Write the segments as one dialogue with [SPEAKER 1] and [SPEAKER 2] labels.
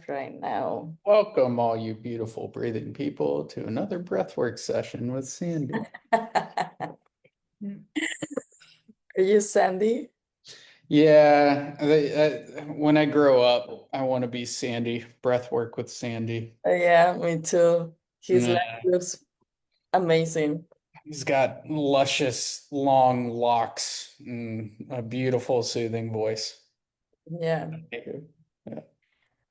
[SPEAKER 1] right now.
[SPEAKER 2] Welcome, all you beautiful breathing people, to another breathwork session with Sandy.
[SPEAKER 1] Are you Sandy?
[SPEAKER 2] Yeah, when I grow up, I want to be Sandy, breathwork with Sandy.
[SPEAKER 1] Yeah, me too. His life
[SPEAKER 2] Nah,
[SPEAKER 1] looks amazing.
[SPEAKER 2] he's got luscious, long locks and a beautiful, soothing voice.
[SPEAKER 1] Yeah.
[SPEAKER 2] Yeah.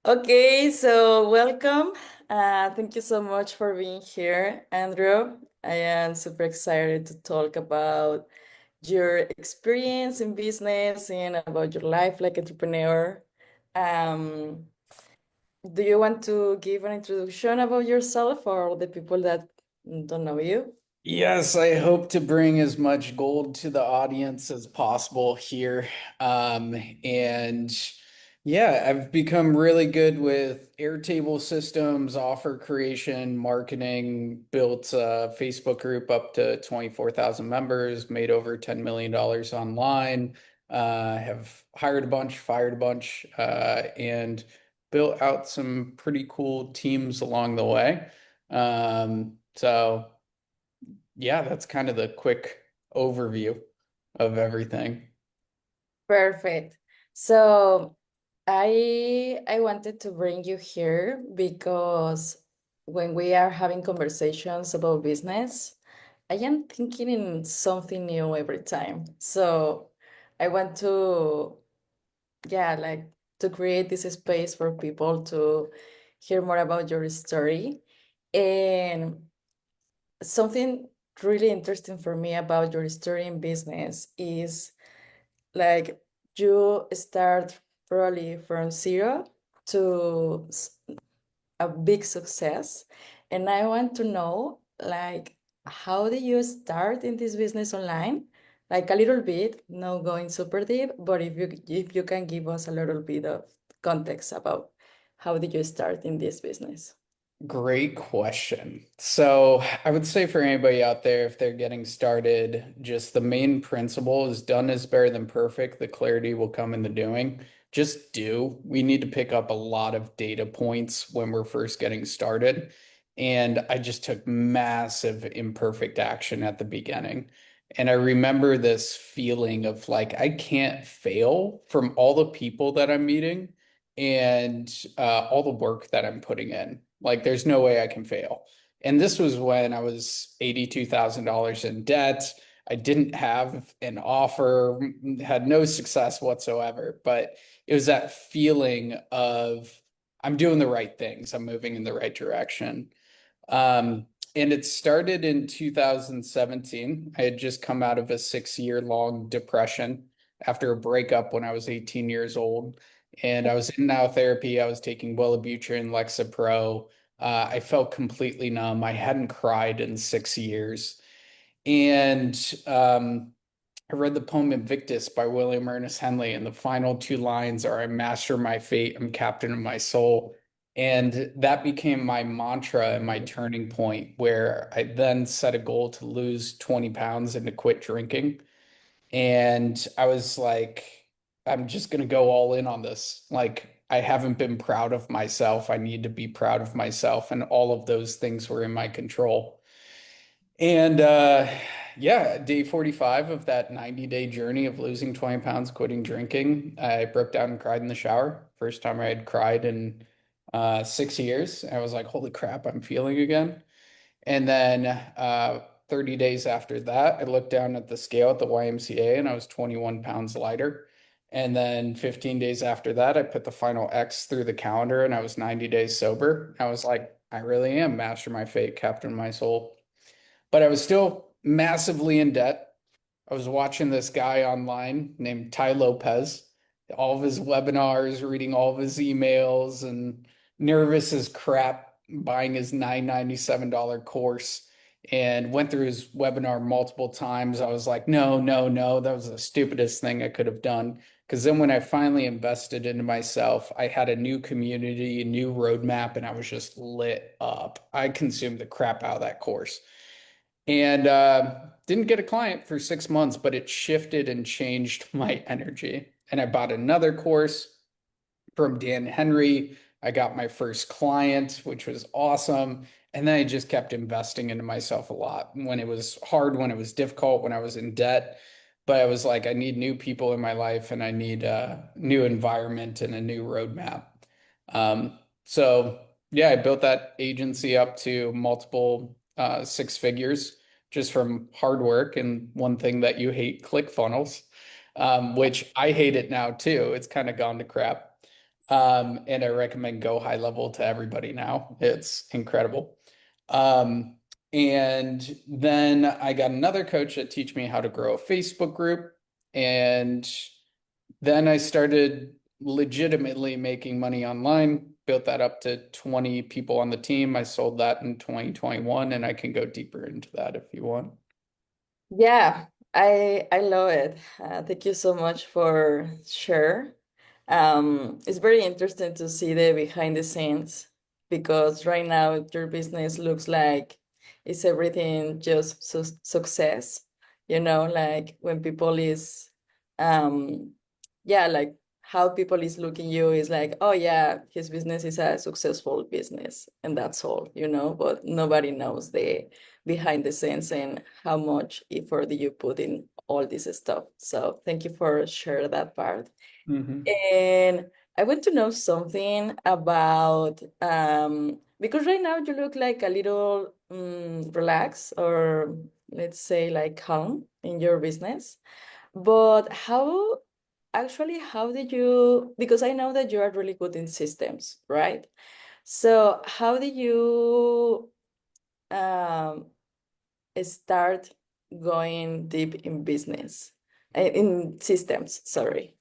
[SPEAKER 1] Okay, so welcome. Thank you so much for being here, Andrew. I am super excited to talk about your experience in business and about your life like entrepreneur. Um, do you want to give an introduction about yourself for the people that don't know you?
[SPEAKER 2] Yes, I hope to bring as much gold to the audience as possible here. And yeah, I've become really good with Airtable systems, offer creation, marketing, built a Facebook group up to 24,000 members, made over $10 million online, have hired a bunch, fired a bunch, and built out some pretty cool teams along the way. So yeah, that's kind of the quick overview of everything.
[SPEAKER 1] Perfect. So I wanted to bring you here because when we are having conversations about business, I am thinking in something new every time. So I want to, yeah, like to create this space for people to hear more about your story. And something really interesting for me about your story in business is like you start probably from zero to a big success. And I want to know, like, how did you start in this business online? Like a little bit, no going super deep, but if you can give us a little bit of context about how did you start in this business?
[SPEAKER 2] Great question. So, I would say for anybody out there, if they're getting started, just the main principle is done is better than perfect. The clarity will come in the doing. Just do. We need to pick up a lot of data points when we're first getting started. And I just took massive imperfect action at the beginning. And I remember this feeling of like, I can't fail from all the people that I'm meeting and all the work that I'm putting in. Like, there's no way I can fail. And this was when I was $82,000 in debt. I didn't have an offer, had no success whatsoever. But it was that feeling of I'm doing the right things, I'm moving in the right direction. And it started in 2017. I had just come out of a 6 year long depression after a breakup when I was 18 years old. And I was in now therapy. I was taking Wellbutrin, Lexapro. I felt completely numb. I hadn't cried in 6 years. And I read the poem Invictus by William Ernest Henley, and the final two lines are I master my fate, I'm captain of my soul. And that became my mantra and my turning point, where I then set a goal to lose 20 pounds and to quit drinking. And I was like, I'm just going to go all in on this. Like, I haven't been proud of myself. I need to be proud of myself. And all of those things were in my control. And yeah, day 45 of that 90-day journey of losing 20 pounds, quitting drinking, I broke down and cried in the shower. First time I had cried in 6 years. I was like, holy crap, I'm feeling again. And then 30 days after that, I looked down at the scale at the YMCA and I was 21 pounds lighter. And then 15 days after that, I put the final X through the calendar and I was 90 days sober. I was like, I really am master my fate, captain my soul. But I was still massively in debt. I was watching this guy online named Ty Lopez, all of his webinars, reading all of his emails, and nervous as crap buying his $997 course and went through his webinar multiple times. I was like, no, no, no, that was the stupidest thing I could have done. Because then when I finally invested into myself, I had a new community, a new roadmap, and I was just lit up. I consumed the crap out of that course and didn't get a client for 6 months, but it shifted and changed my energy. And I bought another course from Dan Henry. I got my first client, which was awesome. And then I just kept investing into myself a lot when it was hard, when it was difficult, when I was in debt. But I was like, I need new people in my life and I need a new environment and a new roadmap. So yeah, I built that agency up to multiple six figures just from hard work and one thing that you hate, ClickFunnels, which I hate it now too. It's kind of gone to crap. And I recommend GoHighLevel to everybody now. It's incredible. Um, and then I got another coach that teach me how to grow a Facebook group. And then I started legitimately making money online, built that up to 20 people on the team. I sold that in 2021, and I can go deeper into that if you want.
[SPEAKER 1] Yeah, I love it. Thank you so much for share. It's very interesting to see the behind the scenes because right now your business looks like it's everything just success. Like when people is um yeah, like how people is looking you is like, oh yeah, his business is a successful business and that's all, but nobody knows the behind the scenes and how much effort you put in all this stuff. So thank you for sharing that part.
[SPEAKER 2] Hmm.
[SPEAKER 1] And I want to know something about because right now you look like a little relaxed or let's say like calm in your business. But how did you, because I know that you are really good in systems, right? So how did you um start going deep in business, in systems, sorry.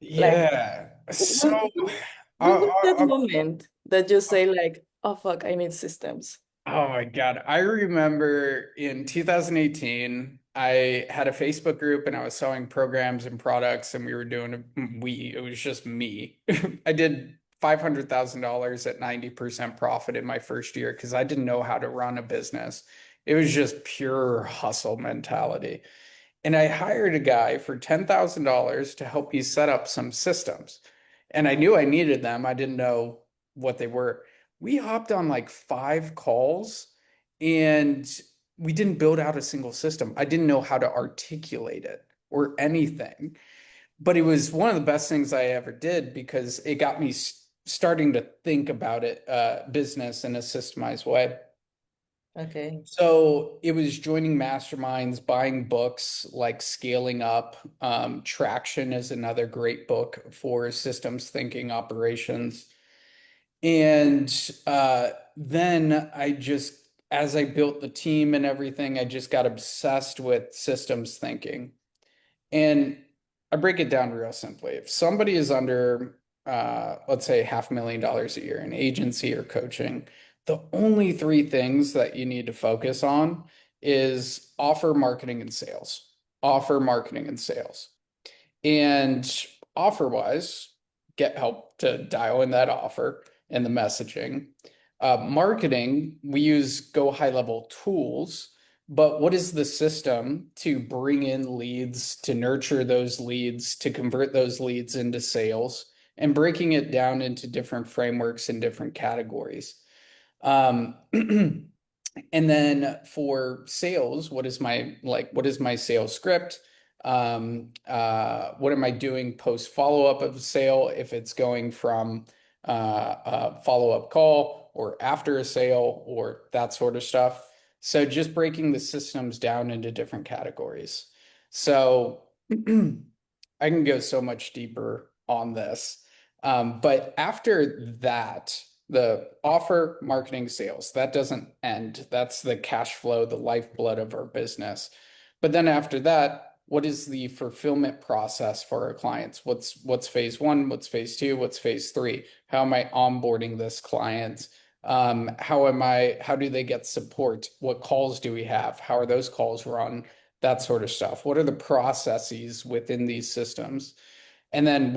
[SPEAKER 1] Like,
[SPEAKER 2] Yeah. So,
[SPEAKER 1] what, what was that
[SPEAKER 2] uh,
[SPEAKER 1] moment that you say like, oh fuck, I need systems?
[SPEAKER 2] oh my God. I remember in 2018, I had a Facebook group and I was selling programs and products and we were doing it was just me. I did $500,000 at 90% profit in my first year because I didn't know how to run a business. It was just pure hustle mentality. And I hired a guy for $10,000 to help me set up some systems. And I knew I needed them. I didn't know what they were. We hopped on like five calls and we didn't build out a single system. I didn't know how to articulate it or anything. But it was one of the best things I ever did because it got me starting to think about it, business in a systemized way.
[SPEAKER 1] Okay.
[SPEAKER 2] So it was joining masterminds, buying books like Scaling Up. Traction is another great book for systems thinking operations. And then as I built the team and everything, I just got obsessed with systems thinking. And I break it down real simply. If somebody is under, let's say, $500,000 a year in agency or coaching, the only three things that you need to focus on is offer, marketing, and sales. Offer, marketing, and sales. And offer wise, get help to dial in that offer and the messaging. Marketing, we use GoHighLevel tools, but what is the system to bring in leads, to nurture those leads, to convert those leads into sales, and breaking it down into different frameworks and different categories. Um, And then for sales, what is my sales script? What am I doing post follow-up of a sale if it's going from a follow-up call or after a sale or that sort of stuff. So just breaking the systems down into different categories. So I can go so much deeper on this. But after that, the offer, marketing, sales, that doesn't end. That's the cash flow, the lifeblood of our business. But then after that, what is the fulfillment process for our clients? What's phase one? What's phase two? What's phase three? How am I onboarding this client? How do they get support? What calls do we have? How are those calls run? That sort of stuff. What are the processes within these systems? And then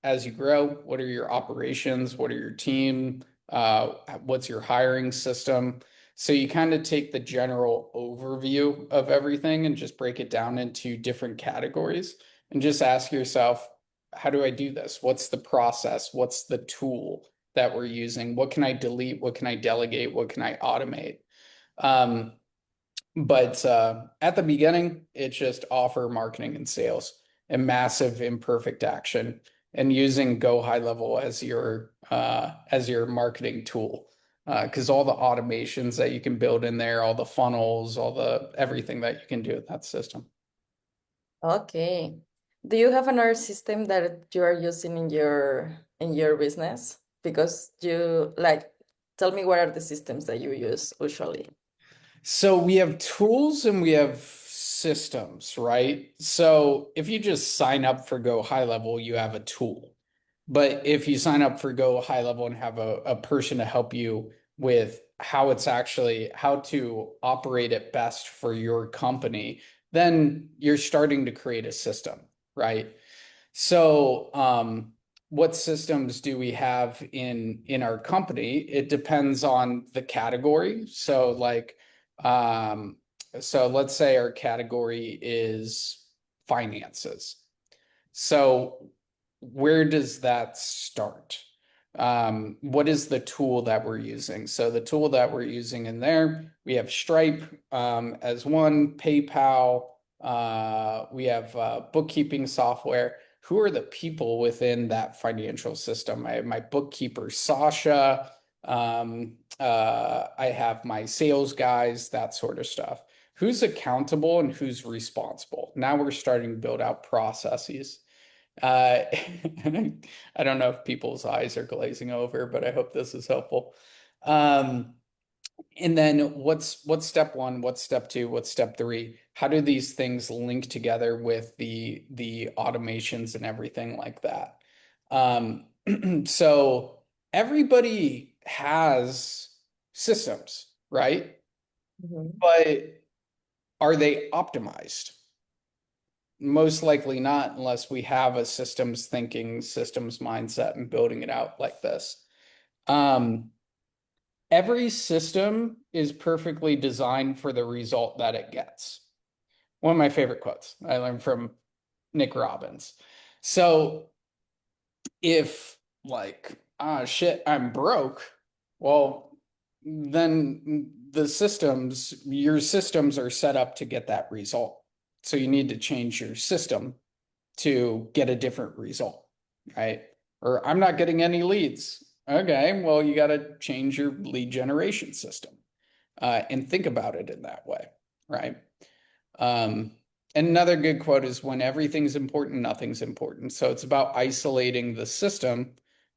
[SPEAKER 2] as you grow, what are your operations? What are your team? What's your hiring system? So you kind of take the general overview of everything and just break it down into different categories and just ask yourself, how do I do this? What's the process? What's the tool? that we're using. What can I delete? What can I delegate? What can I automate? Um, but at the beginning, it's just offer marketing and sales and massive imperfect action and using GoHighLevel as your marketing tool. Because all the automations that you can build in there, all the funnels, all the everything that you can do in that system.
[SPEAKER 1] Okay. Do you have another system that you are using in your business? Because you like tell me what are the systems that you use usually?
[SPEAKER 2] So we have tools and we have systems, right? So if you just sign up for GoHighLevel, you have a tool. But if you sign up for GoHighLevel and have a person to help you with how to operate it best for your company, then you're starting to create a system, right? So, what systems do we have in our company? It depends on the category. Um, so let's say our category is finances. So where does that start? What is the tool that we're using? So the tool that we're using in there, we have Stripe as one, PayPal, we have bookkeeping software. Who are the people within that financial system? I have my bookkeeper, Sasha. I have my sales guys, that sort of stuff. Who's accountable and who's responsible? Now we're starting to build out processes. Uh, I don't know if people's eyes are glazing over, but I hope this is helpful. Um, and then what's step one? What's step two? What's step three? How do these things link together with the automations and everything like that? Um, so everybody has systems, right?
[SPEAKER 1] Mhm.
[SPEAKER 2] But are they optimized? Most likely not, unless we have a systems thinking, systems mindset, and building it out like this. Um, every system is perfectly designed for the result that it gets. One of my favorite quotes I learned from Nick Robbins. So if like, ah, shit, I'm broke, well, then your systems are set up to get that result. So you need to change your system to get a different result, right? Or I'm not getting any leads. Okay, well, you got to change your lead generation system and think about it in that way, right? Um, and another good quote is when everything's important, nothing's important. So it's about isolating the system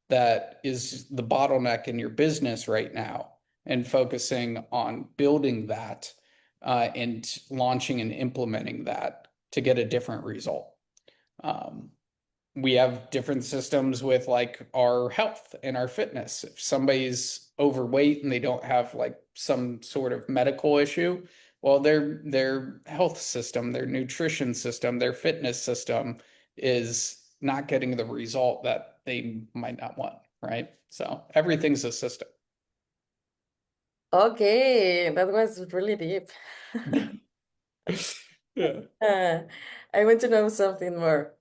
[SPEAKER 2] that is the bottleneck in your business right now and focusing on building that and launching and implementing that to get a different result. Um, we have different systems with like our health and our fitness. If somebody's overweight and they don't have like some sort of medical issue, well, their health system, their nutrition system, their fitness system is not getting the result that they might not want, right? So everything's a system.
[SPEAKER 1] Okay, that was really deep.
[SPEAKER 2] Yeah.
[SPEAKER 1] Uh, I want to know something more.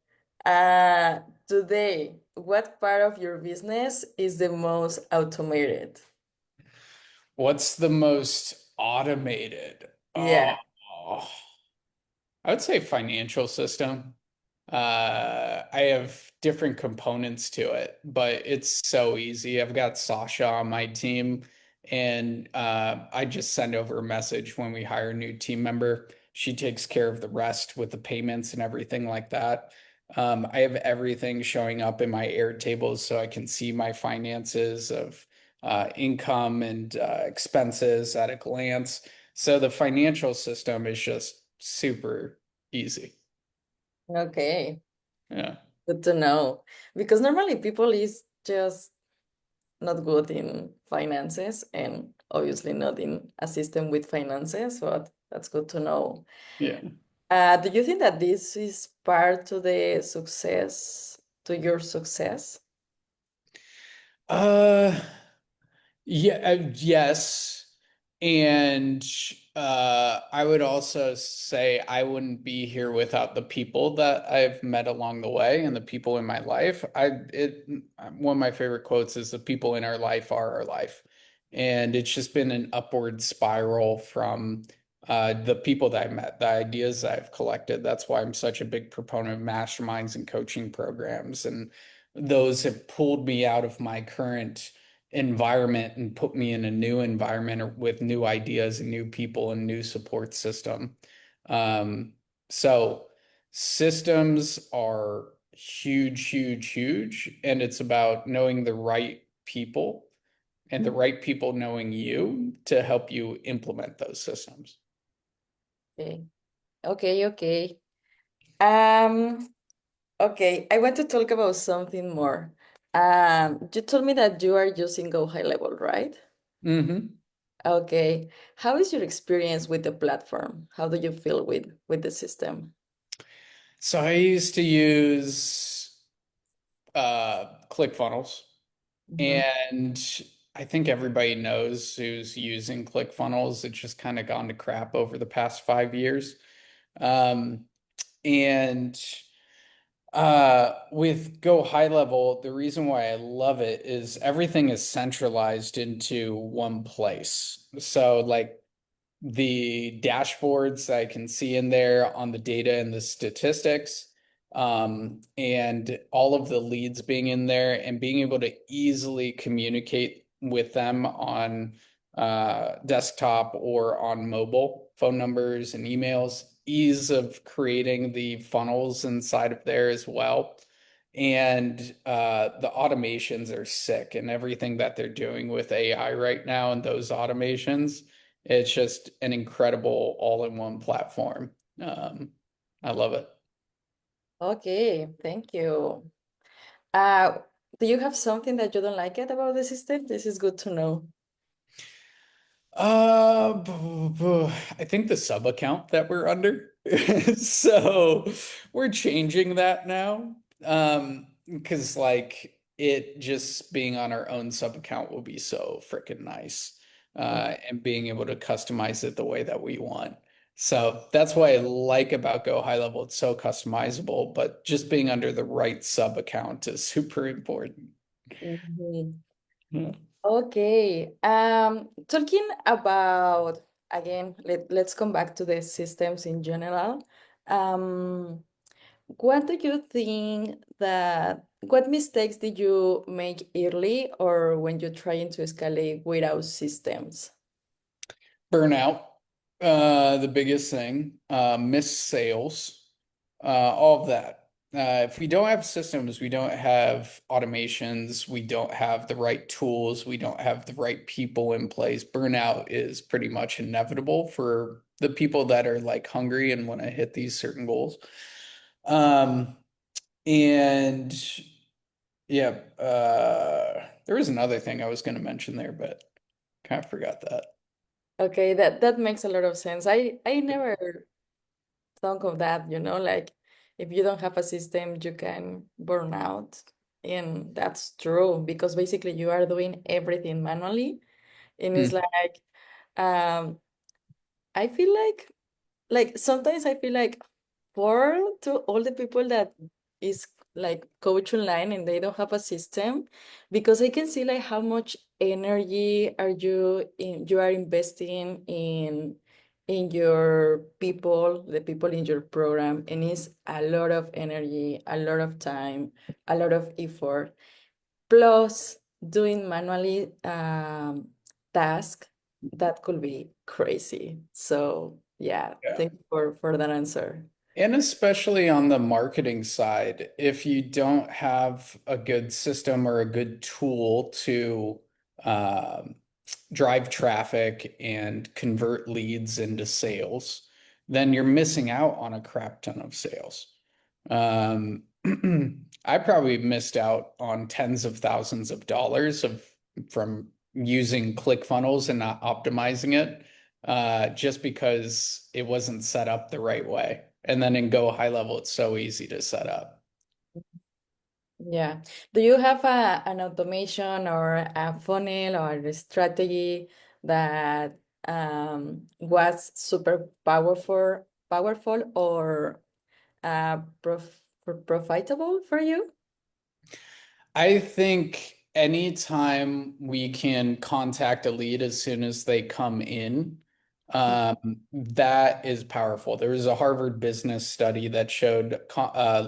[SPEAKER 1] Uh, Today, what part of your business is the most automated?
[SPEAKER 2] What's the most automated?
[SPEAKER 1] Yeah.
[SPEAKER 2] Oh, I would say financial system. I have different components to it, but it's so easy. I've got Sasha on my team, and I just send over a message when we hire a new team member. She takes care of the rest with the payments and everything like that. I have everything showing up in my Airtables so I can see my finances of income and expenses at a glance. So the financial system is just super easy.
[SPEAKER 1] Okay.
[SPEAKER 2] Yeah.
[SPEAKER 1] Good to know. Because normally people is just not good in finances and obviously not in a system with finances, but that's good to know.
[SPEAKER 2] Yeah.
[SPEAKER 1] Do you think that this is part to the success, to your success?
[SPEAKER 2] Uh, yeah, yes. And I would also say I wouldn't be here without the people that I've met along the way and the people in my life. One of my favorite quotes is the people in our life are our life. And it's just been an upward spiral from the people that I met, the ideas that I've collected. That's why I'm such a big proponent of masterminds and coaching programs. And those have pulled me out of my current environment and put me in a new environment with new ideas and new people and new support system. Um, so systems are huge, huge, huge, and it's about knowing the right people and the right people knowing you to help you implement those systems.
[SPEAKER 1] Okay, okay, okay. Um, okay, I want to talk about something more. You told me that you are using Go High Level, right?
[SPEAKER 2] Hmm.
[SPEAKER 1] Okay. How is your experience with the platform? How do you feel with the system?
[SPEAKER 2] So I used to use ClickFunnels.
[SPEAKER 1] Mhm.
[SPEAKER 2] And I think everybody knows who's using ClickFunnels. It's just kind of gone to crap over the past 5 years. Um, and with Go High Level, the reason why I love it is everything is centralized into one place. So, like, the dashboards that I can see in there on the data and the statistics, and all of the leads being in there and being able to easily communicate with them on desktop or on mobile, phone numbers and emails, ease of creating the funnels inside of there as well. And the automations are sick and everything that they're doing with AI right now and those automations. It's just an incredible all-in-one platform. Um, I love it.
[SPEAKER 1] Okay, thank you. Uh, do you have something that you don't like it about the system? This is good to know.
[SPEAKER 2] I think the sub account that we're under. So we're changing that now. Because like it just being on our own sub account will be so freaking nice. And being able to customize it the way that we want. So that's what I like about Go High Level. It's so customizable, but just being under the right sub account is super important.
[SPEAKER 1] Mhm.
[SPEAKER 2] Yeah.
[SPEAKER 1] Okay. Talking about again, let's come back to the systems in general. Um, what do you think that what mistakes did you make early or when you're trying to escalate without systems?
[SPEAKER 2] Burnout, the biggest thing, missed sales, all of that. If we don't have systems, we don't have automations, we don't have the right tools, we don't have the right people in place. Burnout is pretty much inevitable for the people that are like hungry and want to hit these certain goals. Um, and yeah, there was another thing I was going to mention there, but kind of forgot that.
[SPEAKER 1] Okay, that makes a lot of sense. I never thought of that, like if you don't have a system, you can burn out. And that's true because basically you are doing everything manually. And it's
[SPEAKER 2] Hmm.
[SPEAKER 1] like, um, I feel like sometimes I feel like for to all the people that is like coach online and they don't have a system because I can see like how much energy you are investing in your people, the people in your program, and it's a lot of energy, a lot of time, a lot of effort plus doing manually task that could be crazy. So yeah,
[SPEAKER 2] Yeah.
[SPEAKER 1] thank you for that answer.
[SPEAKER 2] And especially on the marketing side, if you don't have a good system or a good tool to um, drive traffic and convert leads into sales, then you're missing out on a crap ton of sales. Um, I probably missed out on tens of thousands of dollars from using ClickFunnels and not optimizing it, just because it wasn't set up the right way. And then in Go High Level, it's so easy to set up.
[SPEAKER 1] Yeah. Do you have an automation or a funnel or a strategy that was super powerful or profitable for you?
[SPEAKER 2] I think anytime we can contact a lead as soon as they come in, that is powerful. There was a Harvard business study that showed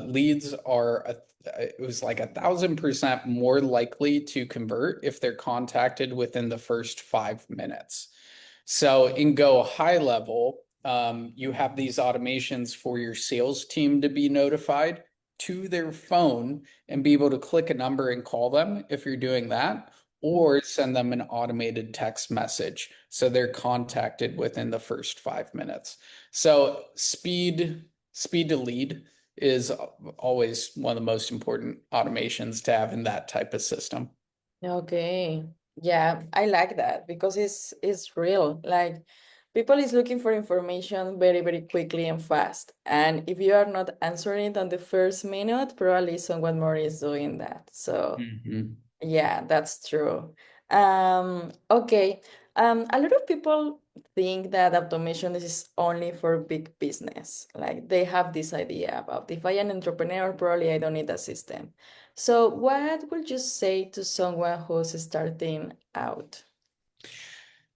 [SPEAKER 2] leads are it was like 1,000% more likely to convert if they're contacted within the first 5 minutes. So in Go High Level, you have these automations for your sales team to be notified to their phone and be able to click a number and call them if you're doing that, or send them an automated text message so they're contacted within the first 5 minutes. So speed to lead is always one of the most important automations to have in that type of system.
[SPEAKER 1] Okay. Yeah, I like that because it's real. Like people is looking for information very, very quickly and fast. And if you are not answering it on the first minute, probably someone more is doing that. So
[SPEAKER 2] Mhm.
[SPEAKER 1] yeah, that's true. Okay. A lot of people think that automation is only for big business. Like they have this idea about if I am an entrepreneur, probably I don't need a system. So what would you say to someone who's starting out?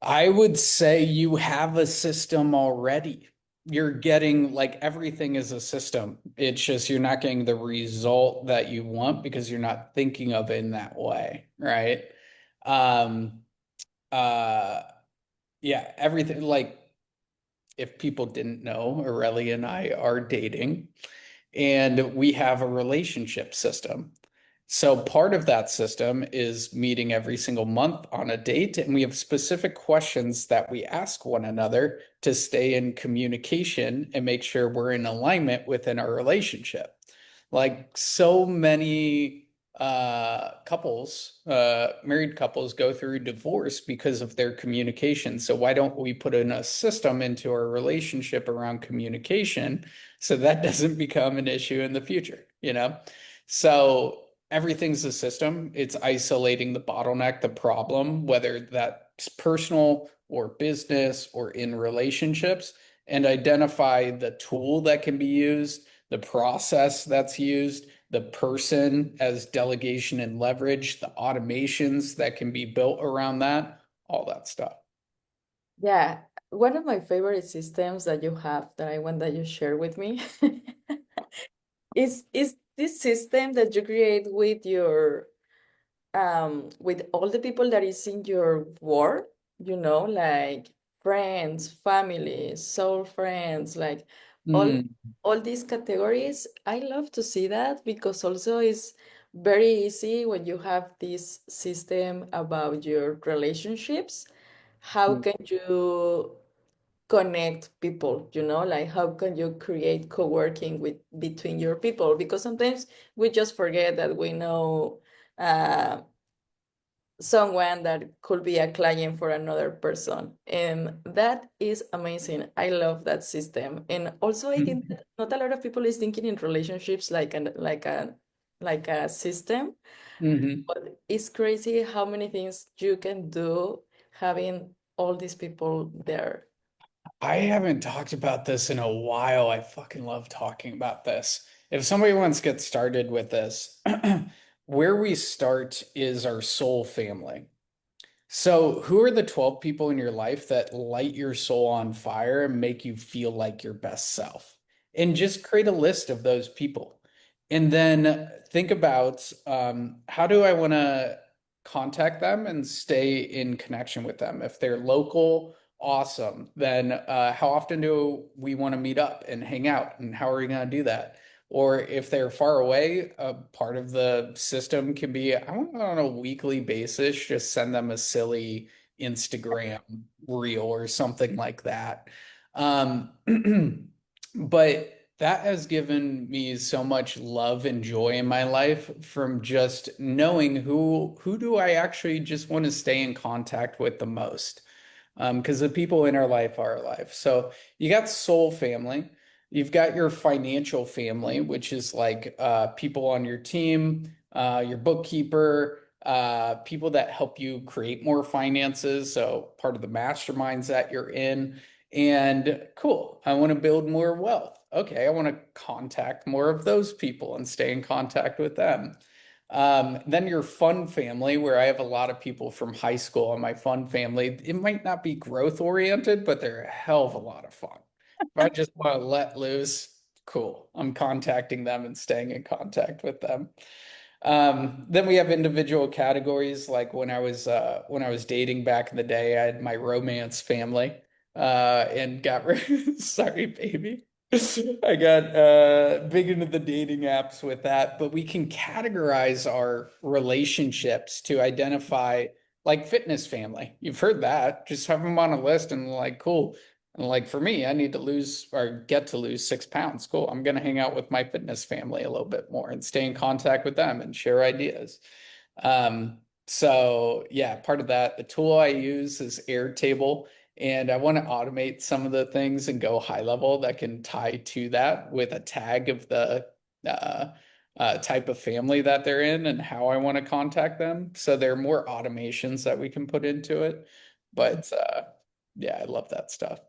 [SPEAKER 2] I would say you have a system already. You're getting like everything is a system. It's just you're not getting the result that you want because you're not thinking of it in that way, right? Um, uh, yeah, everything like if people didn't know, Aurelia and I are dating and we have a relationship system. So part of that system is meeting every single month on a date, and we have specific questions that we ask one another to stay in communication and make sure we're in alignment within our relationship. Like so many married couples go through divorce because of their communication. So why don't we put in a system into our relationship around communication so that doesn't become an issue in the future, you know? So everything's a system. It's isolating the bottleneck, the problem, whether that's personal or business or in relationships, and identify the tool that can be used, the process that's used, the person as delegation and leverage, the automations that can be built around that, all that stuff.
[SPEAKER 1] Yeah, one of my favorite systems that you have that I want that you share with me is this system that you create with all the people that is in your work, like friends, family, soul friends, like all
[SPEAKER 2] Mm,
[SPEAKER 1] all these categories. I love to see that because also it's very easy when you have this system about your relationships. How
[SPEAKER 2] mm,
[SPEAKER 1] can you connect people, like how can you create co-working with between your people? Because sometimes we just forget that we know uh, someone that could be a client for another person. And that is amazing. I love that system. And also I think
[SPEAKER 2] mm,
[SPEAKER 1] that not a lot of people is thinking in relationships like a system,
[SPEAKER 2] mhm.
[SPEAKER 1] but it's crazy how many things you can do having all these people there.
[SPEAKER 2] I haven't talked about this in a while. I fucking love talking about this. If somebody wants to get started with this, where we start is our soul family. So, who are the 12 people in your life that light your soul on fire and make you feel like your best self? And just create a list of those people. And then think about how do I want to contact them and stay in connection with them? If they're local, awesome. Then how often do we want to meet up and hang out? And how are we going to do that? Or if they're far away, part of the system can be, I want on a weekly basis, just send them a silly Instagram reel or something like that. Um, but that has given me so much love and joy in my life from just knowing who do I actually just want to stay in contact with the most. Because the people in our life are our life. So you got soul family. You've got your financial family, which is like people on your team, your bookkeeper, people that help you create more finances. So part of the masterminds that you're in. And cool, I want to build more wealth. Okay, I want to contact more of those people and stay in contact with them. Then your fun family, where I have a lot of people from high school in my fun family. It might not be growth oriented, but they're a hell of a lot of fun. If I just want to let loose, cool. I'm contacting them and staying in contact with them. Then we have individual categories. Like when I was dating back in the day, I had my romance family, and got sorry, baby. I got big into the dating apps with that, but we can categorize our relationships to identify like fitness family. You've heard that. Just have them on a list and like, cool. And like for me, I need to lose or get to lose 6 pounds. Cool. I'm going to hang out with my fitness family a little bit more and stay in contact with them and share ideas. So yeah, part of that, the tool I use is Airtable, and I want to automate some of the things and go high level that can tie to that with a tag of the uh, type of family that they're in and how I want to contact them. So there are more automations that we can put into it. But yeah, I love that stuff.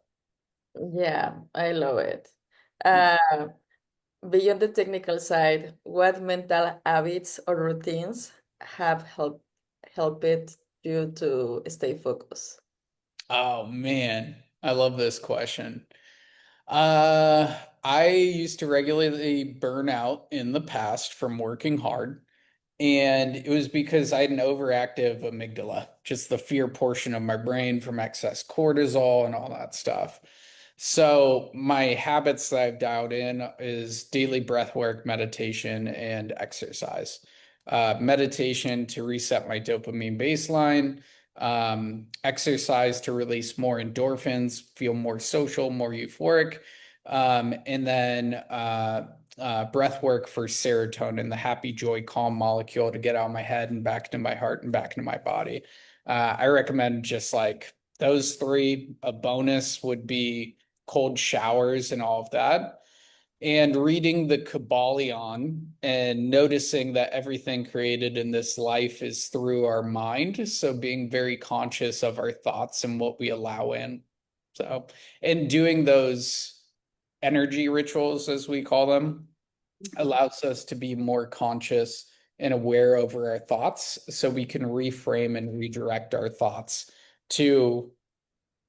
[SPEAKER 1] Yeah, I love it. Uh, Beyond the technical side, what mental habits or routines have helped you to stay focused?
[SPEAKER 2] Oh man, I love this question. Uh, I used to regularly burn out in the past from working hard. And it was because I had an overactive amygdala, just the fear portion of my brain from excess cortisol and all that stuff. So my habits that I've dialed in is daily breath work, meditation, and exercise. Meditation to reset my dopamine baseline, exercise to release more endorphins, feel more social, more euphoric, and then breath work for serotonin, the happy, joy, calm molecule to get out of my head and back into my heart and back into my body. I recommend just like those three. A bonus would be cold showers and all of that. And reading the Kabbalion and noticing that everything created in this life is through our mind. So being very conscious of our thoughts and what we allow in. So, and doing those energy rituals, as we call them, allows us to be more conscious and aware over our thoughts so we can reframe and redirect our thoughts to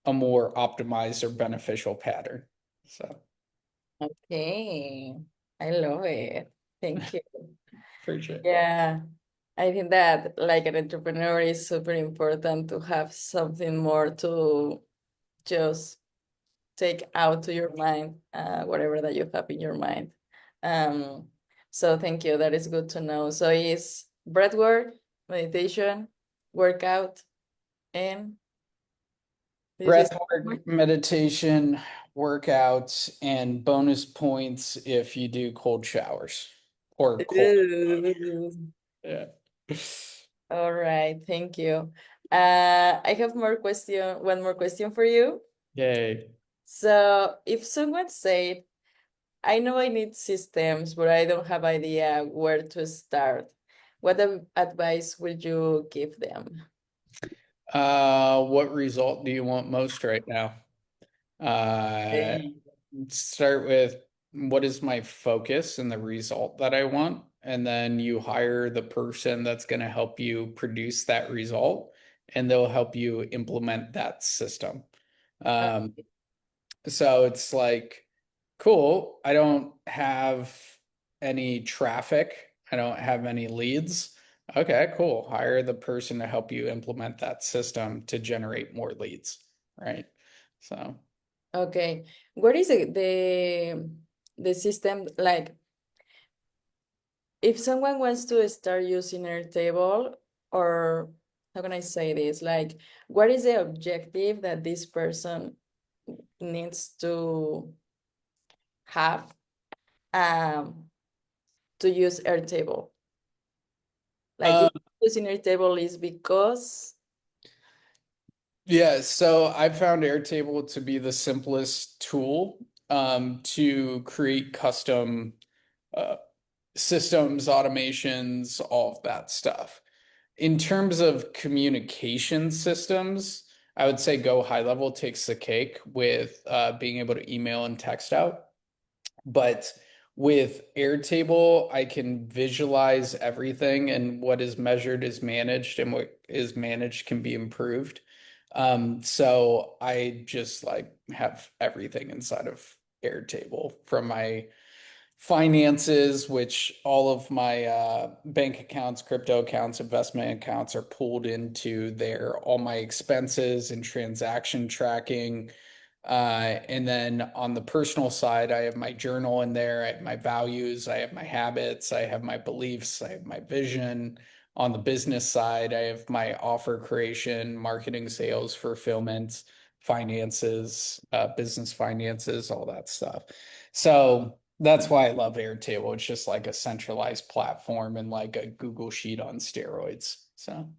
[SPEAKER 2] a more optimized or beneficial pattern. So,
[SPEAKER 1] Okay, I love it. Thank you.
[SPEAKER 2] for sure.
[SPEAKER 1] Yeah, I think that like an entrepreneur is super important to have something more to just take out to your mind, whatever that you have in your mind. Um, so thank you. That is good to know. So it's breath work, meditation, workout, and this is
[SPEAKER 2] Breath work, meditation, workouts, and bonus points if you do cold showers or cold. Yeah.
[SPEAKER 1] all right. Thank you. I have more question. One more question for you.
[SPEAKER 2] Yay.
[SPEAKER 1] So if someone said, I know I need systems, but I don't have idea where to start. What advice would you give them?
[SPEAKER 2] What result do you want most right now? Uh,
[SPEAKER 1] Eh,
[SPEAKER 2] Start with what is my focus and the result that I want, and then you hire the person that's going to help you produce that result, and they'll help you implement that system. Um, so it's like, cool, I don't have any traffic, I don't have any leads. Okay, cool. Hire the person to help you implement that system to generate more leads, right? So,
[SPEAKER 1] Okay. What is it, the system like if someone wants to start using Airtable, or how can I say this? Like, what is the objective that this person needs to have um to use Airtable? Like
[SPEAKER 2] uh,
[SPEAKER 1] if using Airtable is because
[SPEAKER 2] yeah, so I found Airtable to be the simplest tool to create custom uh, systems, automations, all of that stuff. In terms of communication systems, I would say Go High Level takes the cake with being able to email and text out. But with Airtable, I can visualize everything, and what is measured is managed, and what is managed can be improved. So I just like have everything inside of Airtable from my finances, which all of my bank accounts, crypto accounts, investment accounts are pulled into there, all my expenses and transaction tracking. And then on the personal side, I have my journal in there, I have my values, I have my habits, I have my beliefs, I have my vision. On the business side, I have my offer creation, marketing, sales, fulfillment, finances, business finances, all that stuff. So that's why I love Airtable. It's just like a centralized platform and like a Google Sheet on steroids. So,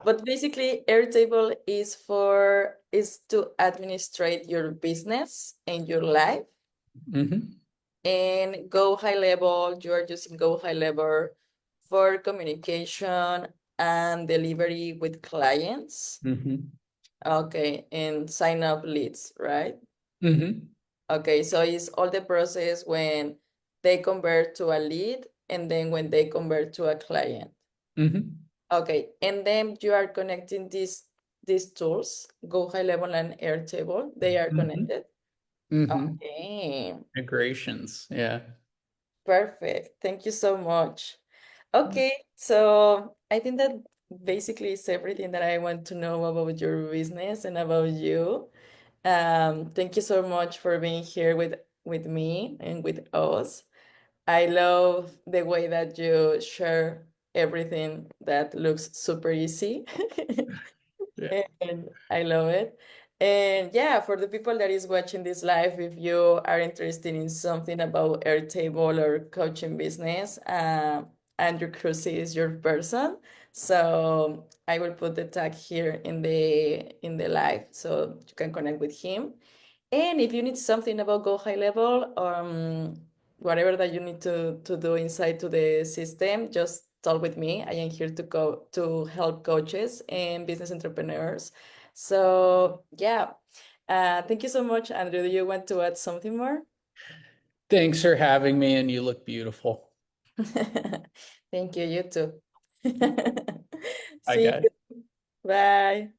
[SPEAKER 1] But basically, Airtable is to administrate your business and your life.
[SPEAKER 2] hmm
[SPEAKER 1] And Go High Level, you are using Go High Level for communication and delivery with clients.
[SPEAKER 2] hmm
[SPEAKER 1] Okay, and sign up leads, right?
[SPEAKER 2] hmm
[SPEAKER 1] Okay, so it's all the process when they convert to a lead and then when they convert to a client.
[SPEAKER 2] hmm
[SPEAKER 1] Okay, and then you are connecting these tools, Go High Level and Airtable, they are
[SPEAKER 2] hmm
[SPEAKER 1] connected.
[SPEAKER 2] hmm
[SPEAKER 1] Okay,
[SPEAKER 2] Integrations. Yeah.
[SPEAKER 1] perfect. Thank you so much. Okay, so I think that basically is everything that I want to know about your business and about you. Thank you so much for being here with me and with us. I love the way that you share everything that looks super easy.
[SPEAKER 2] Yeah.
[SPEAKER 1] And I love it. And yeah, for the people that is watching this live, if you are interested in something about Airtable or coaching business, Andrew Kroeze is your person. So I will put the tag here in the live so you can connect with him. And if you need something about Go High Level, whatever that you need to do inside to the system, just talk with me. I am here to go to help coaches and business entrepreneurs. So yeah, thank you so much, Andrew. Do you want to add something more?
[SPEAKER 2] Thanks for having me, and you look beautiful.
[SPEAKER 1] Thank you. You too.
[SPEAKER 2] I
[SPEAKER 1] See
[SPEAKER 2] guess.
[SPEAKER 1] you. Bye.